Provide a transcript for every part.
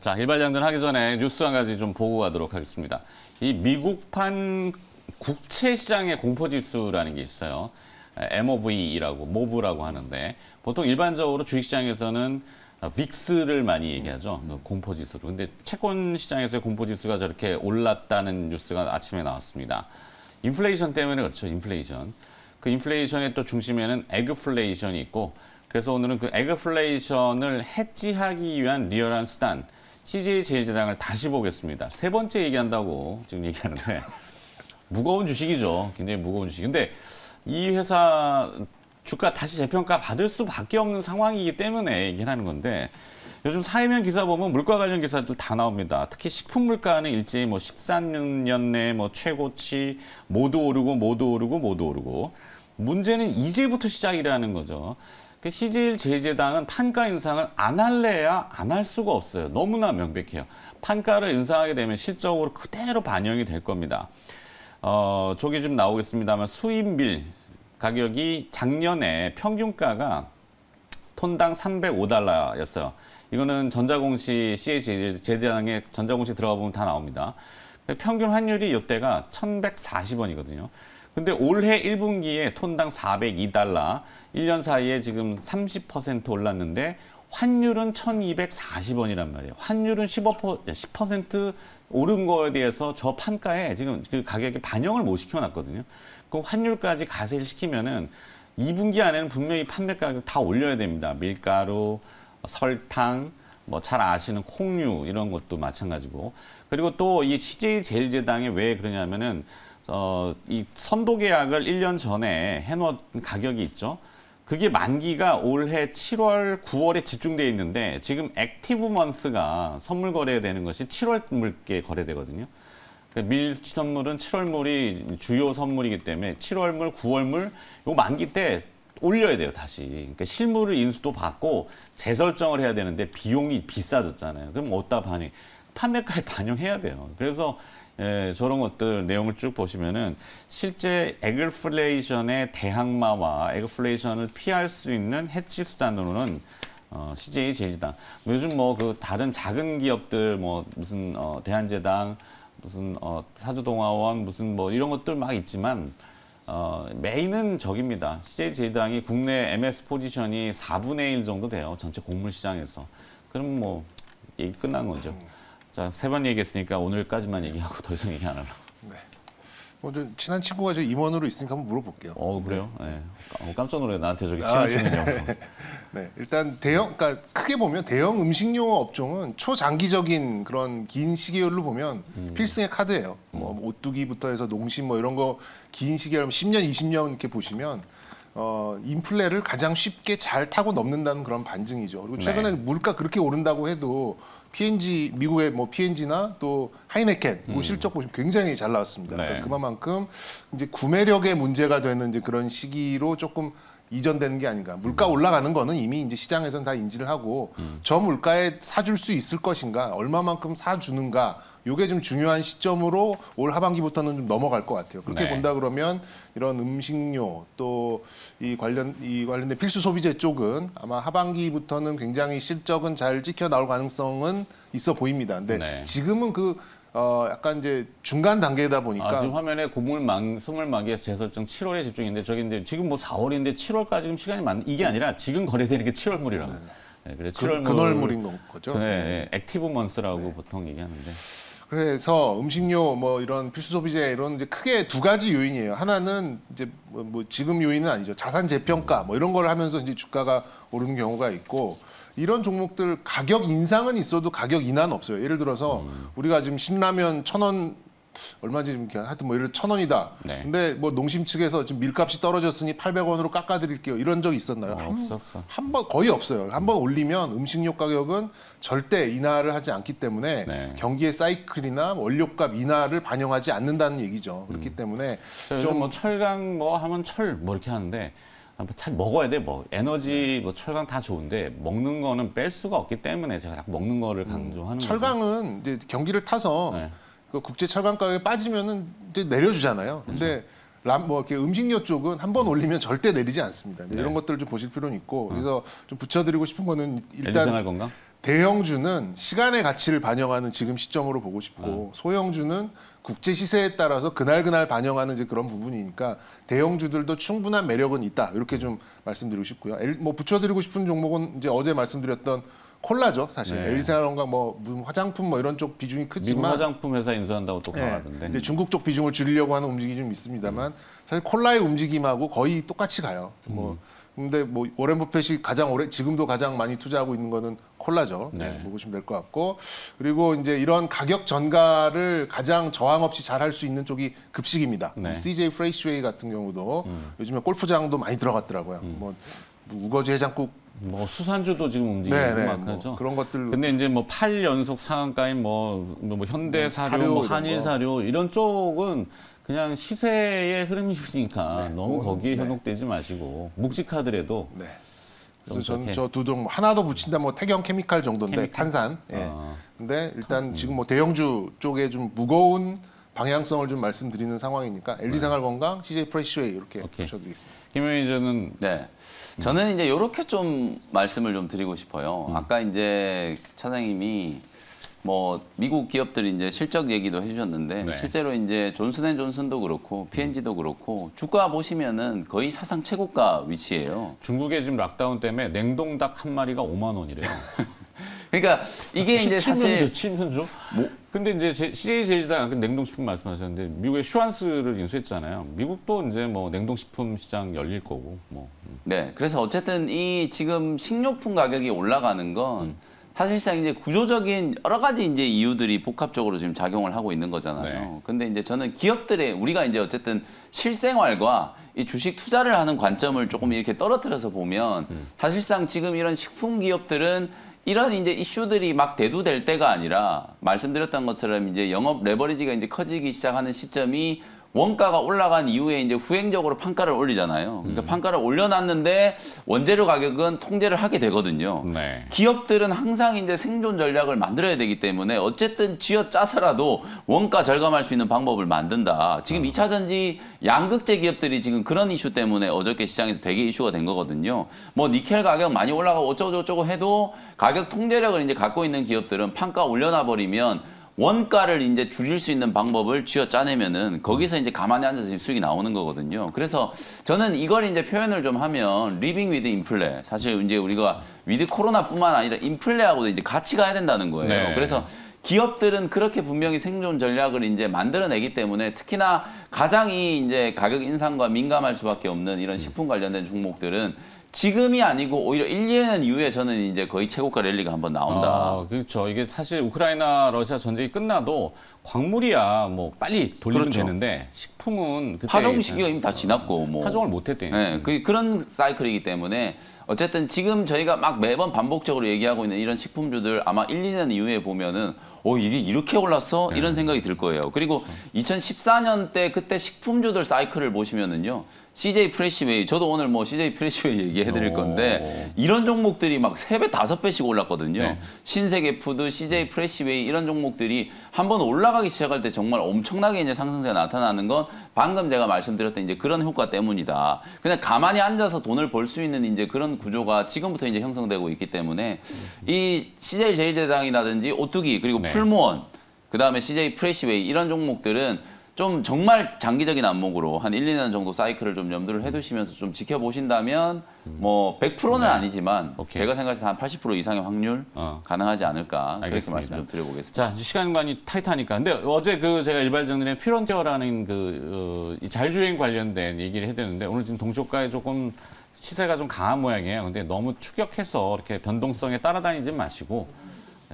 자, 일발장전 하기 전에 뉴스 한 가지 좀 보고 가도록 하겠습니다. 이 미국판 국채 시장의 공포지수라는 게 있어요. MOV라고, 모브라고 하는데 보통 일반적으로 주식시장에서는 빅스를 많이 얘기하죠. 공포지수로. 근데 채권 시장에서의 공포지수가 저렇게 올랐다는 뉴스가 아침에 나왔습니다. 인플레이션 때문에 그렇죠. 인플레이션. 그 인플레이션의 또 중심에는 에그플레이션이 있고 그래서 오늘은 그 에그플레이션을 해지하기 위한 리얼한 수단 CJ제일제당을 다시 보겠습니다. 세 번째 얘기한다고 지금 얘기하는데 무거운 주식이죠. 굉장히 무거운 주식. 근데 이 회사 주가 다시 재평가 받을 수밖에 없는 상황이기 때문에 얘기를 하는 건데 요즘 사회면 기사 보면 물가 관련 기사들 다 나옵니다. 특히 식품 물가는 일제히 13년 내에 최고치 모두 오르고 문제는 이제부터 시작이라는 거죠. CJ제일제당은 판가 인상을 안 할래야 안 할 수가 없어요. 너무나 명백해요. 판가를 인상하게 되면 실적으로 그대로 반영이 될 겁니다. 저기 좀 나오겠습니다만 수입밀 가격이 작년에 평균가가 톤당 305달러였어요. 이거는 전자공시 CJ제일제당의 전자공시 들어가 보면 다 나옵니다. 평균 환율이 이때가 1,140원이거든요. 근데 올해 1분기에 톤당 402달러, 1년 사이에 지금 30% 올랐는데 환율은 1,240원이란 말이에요. 환율은 10% 오른 거에 대해서 저 판가에 지금 그 가격에 반영을 못 시켜놨거든요. 그 환율까지 가세를 시키면은 2분기 안에는 분명히 판매 가격 다 올려야 됩니다. 밀가루, 설탕, 잘 아시는 콩류 이런 것도 마찬가지고. 그리고 또 이 CJ제일제당이 왜 그러냐면은 이 선도 계약을 1년 전에 해놓은 가격이 있죠. 그게 만기가 올해 7월, 9월에 집중되어 있는데 지금 액티브 먼스가 선물 거래되는 것이 7월 물께 거래되거든요. 밀 선물은 7월물이 주요 선물이기 때문에 7월물, 9월물 요 만기 때 올려야 돼요, 다시. 그러니까 실물을 인수도 받고 재설정을 해야 되는데 비용이 비싸졌잖아요. 그럼 어디다 판매가에 반영해야 돼요. 그래서 저런 것들 내용을 쭉 보시면은 실제 에그플레이션의 대항마와 에그플레이션을 피할 수 있는 해치 수단으로는 CJ제일제당 요즘 그 다른 작은 기업들 무슨 대한제당 무슨 사주동아원 무슨 이런 것들 막 있지만 메인은 저깁니다. CJ제일제당이 국내 MS 포지션이 4분의 1 정도 돼요. 전체 곡물 시장에서. 그럼 얘기 끝난 거죠. 자, 세 번 얘기했으니까 오늘까지만 얘기하고 더 이상 얘기 안 하려고. 네. 친한 친구가 저 임원으로 있으니까 한번 물어볼게요. 그래요? 네. 깜짝 놀래. 나한테 저기 친한 친구냐고. 네. 일단 그러니까 크게 보면 대형 음식료 업종은 초장기적인 그런 긴 시계열로 보면 필승의 카드예요. 오뚜기부터 해서 농심 이런 거 긴 시계열 10년, 20년 이렇게 보시면 인플레를 가장 쉽게 잘 타고 넘는다는 그런 반증이죠. 그리고 최근에 물가 그렇게 오른다고 해도 P&G, 미국의 P&G나 또 하이네켄 실적 보시면 굉장히 잘 나왔습니다. 네. 그러니까 그만큼 이제 구매력의 문제가 되는 이제 그런 시기로 조금 이전되는 게 아닌가. 물가 올라가는 거는 이미 이제 시장에서는 다 인지를 하고 저 물가에 사줄 수 있을 것인가, 얼마만큼 사주는가. 요게 좀 중요한 시점으로 올 하반기부터는 좀 넘어갈 것 같아요. 그렇게 본다 그러면 이런 음식료 또 이 관련된 필수 소비재 쪽은 아마 하반기부터는 굉장히 실적은 잘 찍혀 나올 가능성은 있어 보입니다. 근데 지금은 약간 이제 중간 단계다 보니까 지금 화면에 소물망의 재설정 7월에 집중인데 저기인데 지금 4월인데 7월까지 지금 시간이 이게 아니라 지금 거래되는 게 7월물이라고. 네, 그래 7월물 근월물인 거죠. 네, 액티브 먼스라고 보통 얘기하는데. 그래서 음식료 이런 필수 소비재 이런 이제 크게 두 가지 요인이에요. 하나는 이제 지금 요인은 아니죠. 자산 재평가 이런 걸 하면서 이제 주가가 오르는 경우가 있고 이런 종목들 가격 인상은 있어도 가격 인하는 없어요. 예를 들어서 우리가 지금 신라면 1,000원 얼마지 지금 하여튼 예를 들어 1,000원이다. 네. 근데 농심 측에서 지금 밀값이 떨어졌으니 800원으로 깎아드릴게요. 이런 적 있었나요? 없어. 한 번 거의 없어요. 한 번 올리면 음식료 가격은 절대 인하를 하지 않기 때문에 경기의 사이클이나 원료값 인하를 반영하지 않는다는 얘기죠. 그렇기 때문에 좀 철강 하면 철 이렇게 하는데 잘 먹어야 돼. 에너지 철강 다 좋은데 먹는 거는 뺄 수가 없기 때문에 제가 자꾸 먹는 거를 강조하는 거죠. 철강은 이제 경기를 타서 그 국제 철강 가격이 빠지면은 이제 내려주잖아요. 근데 이렇게 음식료 쪽은 한 번 올리면 절대 내리지 않습니다. 이런 것들을 좀 보실 필요는 있고 그래서 좀 붙여드리고 싶은 거는 일단 LG생활건강? 대형주는 시간의 가치를 반영하는 지금 시점으로 보고 싶고 소형주는 국제 시세에 따라서 그날 반영하는 이제 그런 부분이니까 대형주들도 충분한 매력은 있다. 이렇게 좀 말씀드리고 싶고요. 뭐 붙여드리고 싶은 종목은 이제 어제 말씀드렸던 콜라죠, 사실. 네. LG생활건강 뭐 무슨 화장품 뭐 이런 쪽 비중이 미국 크지만 화장품 회사 인수한다고 또 강하던데. 이제 중국 쪽 비중을 줄이려고 하는 움직임이 좀 있습니다만 사실 콜라의 움직임하고 거의 똑같이 가요. 뭐 근데 뭐 워렌 버핏이 가장 오래 지금도 가장 많이 투자하고 있는 거는 콜라죠. 네. 보시면 될 것 같고 그리고 이제 이런 가격 전가를 가장 저항 없이 잘 할 수 있는 쪽이 급식입니다. 네. CJ 프레시웨이 같은 경우도 요즘에 골프장도 많이 들어갔더라고요. 뭐 우거지 해장국 뭐 수산주도 지금 움직이고 막 그러죠. 뭐 그런 것들. 근데 이제 뭐 8연속 상한가인 뭐 현대사료, 사료 뭐 이런 한일사료 이런 쪽은 그냥 시세의 흐름이니까 너무 거기에 현혹되지 마시고 묵직하더라도 네. 그래서 저는 이렇게. 저 두 종 하나 더 붙인다 뭐 태경 케미칼 정도인데 케미칼? 탄산. 예. 아. 근데 일단 지금 뭐 대형주 쪽에 좀 무거운 방향성을 좀 말씀드리는 상황이니까 LG생활건강, CJ 프레시웨이 이렇게 오케이. 붙여드리겠습니다. 김 매니저는 네. 저는 이제 이렇게 좀 말씀을 좀 드리고 싶어요. 아까 이제 차장님이 뭐 미국 기업들이 이제 실적 얘기도 해주셨는데 네. 실제로 이제 존슨앤존슨도 그렇고 P&G도 그렇고 주가 보시면은 거의 사상 최고가 위치예요. 중국의 지금 락다운 때문에 냉동닭 한 마리가 5만 원이래요. 그러니까 이게 이제 사실 7년조? 근데 이제 CJ 제일제당 냉동식품 말씀하셨는데 미국의 슈완스를 인수했잖아요. 미국도 이제 뭐 냉동식품 시장 열릴 거고 뭐. 네. 그래서 어쨌든 이 지금 식료품 가격이 올라가는 건 사실상 이제 구조적인 여러 가지 이제 이유들이 복합적으로 지금 작용을 하고 있는 거잖아요. 네. 근데 이제 저는 기업들의 우리가 이제 어쨌든 실생활과 이 주식 투자를 하는 관점을 조금 이렇게 떨어뜨려서 보면 사실상 지금 이런 식품 기업들은 이런 이제 이슈들이 막 대두될 때가 아니라 말씀드렸던 것처럼 이제 영업 레버리지가 이제 커지기 시작하는 시점이 원가가 올라간 이후에 이제 후행적으로 판가를 올리잖아요. 그러니까 판가를 올려놨는데 원재료 가격은 통제를 하게 되거든요. 네. 기업들은 항상 이제 생존 전략을 만들어야 되기 때문에 어쨌든 쥐어 짜서라도 원가 절감할 수 있는 방법을 만든다. 지금 2차 전지 양극재 기업들이 지금 그런 이슈 때문에 어저께 시장에서 되게 이슈가 된 거거든요. 뭐 니켈 가격 많이 올라가고 어쩌고저쩌고 해도 가격 통제력을 이제 갖고 있는 기업들은 판가 올려놔 버리면 원가를 이제 줄일 수 있는 방법을 쥐어 짜내면은 거기서 이제 가만히 앉아서 수익이 나오는 거거든요. 그래서 저는 이걸 이제 표현을 좀 하면 리빙 위드 인플레. 사실 이제 우리가 위드 코로나뿐만 아니라 인플레하고도 이제 같이 가야 된다는 거예요. 네. 그래서 기업들은 그렇게 분명히 생존 전략을 이제 만들어내기 때문에 특히나 가장 이 이제 가격 인상과 민감할 수밖에 없는 이런 식품 관련된 종목들은 지금이 아니고 오히려 1, 2년 이후에 저는 이제 거의 최고가 랠리가 한번 나온다. 그렇죠. 이게 사실 우크라이나 러시아 전쟁이 끝나도 광물이야 뭐 빨리 돌리면 그렇죠. 되는데 식품은 그때 파종 시기가 이미 다 지났고 뭐 파종을 못 했대요. 네, 그런 사이클이기 때문에 어쨌든 지금 저희가 막 매번 반복적으로 얘기하고 있는 이런 식품주들 아마 1, 2년 이후에 보면은 이게 이렇게 올랐어? 네. 이런 생각이 들 거예요. 그리고 2014년 때 그때 식품주들 사이클을 보시면은요. CJ 프레시웨이, 저도 오늘 뭐 CJ 프레시웨이 얘기해드릴 건데 이런 종목들이 막 3배, 5배씩 올랐거든요. 네. 신세계푸드, CJ 프레시웨이 이런 종목들이 한번 올라가기 시작할 때 정말 엄청나게 이제 상승세가 나타나는 건 방금 제가 말씀드렸던 이제 그런 효과 때문이다. 그냥 가만히 앉아서 돈을 벌 수 있는 이제 그런 구조가 지금부터 이제 형성되고 있기 때문에 이 CJ 제일제당이라든지 오뚜기 그리고 네. 풀무원 그다음에 CJ 프레시웨이 이런 종목들은 좀 정말 장기적인 안목으로 한 1, 2년 정도 사이클을 좀 염두를 해두시면서 좀 지켜보신다면 뭐 100%는 네. 아니지만 오케이. 제가 생각해서 한 80% 이상의 확률 가능하지 않을까 그렇게 알겠습니다. 말씀 좀 드려보겠습니다. 자, 시간관이 타이트하니까. 근데 어제 제가 일발정전에 퓨런티어라는 이 자율주행 관련된 얘기를 해야 되는데 오늘 지금 동시효과에 조금 시세가 좀 강한 모양이에요. 근데 너무 추격해서 이렇게 변동성에 따라다니지 마시고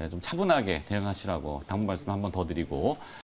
좀 차분하게 대응하시라고 당부 말씀 한 번 더 드리고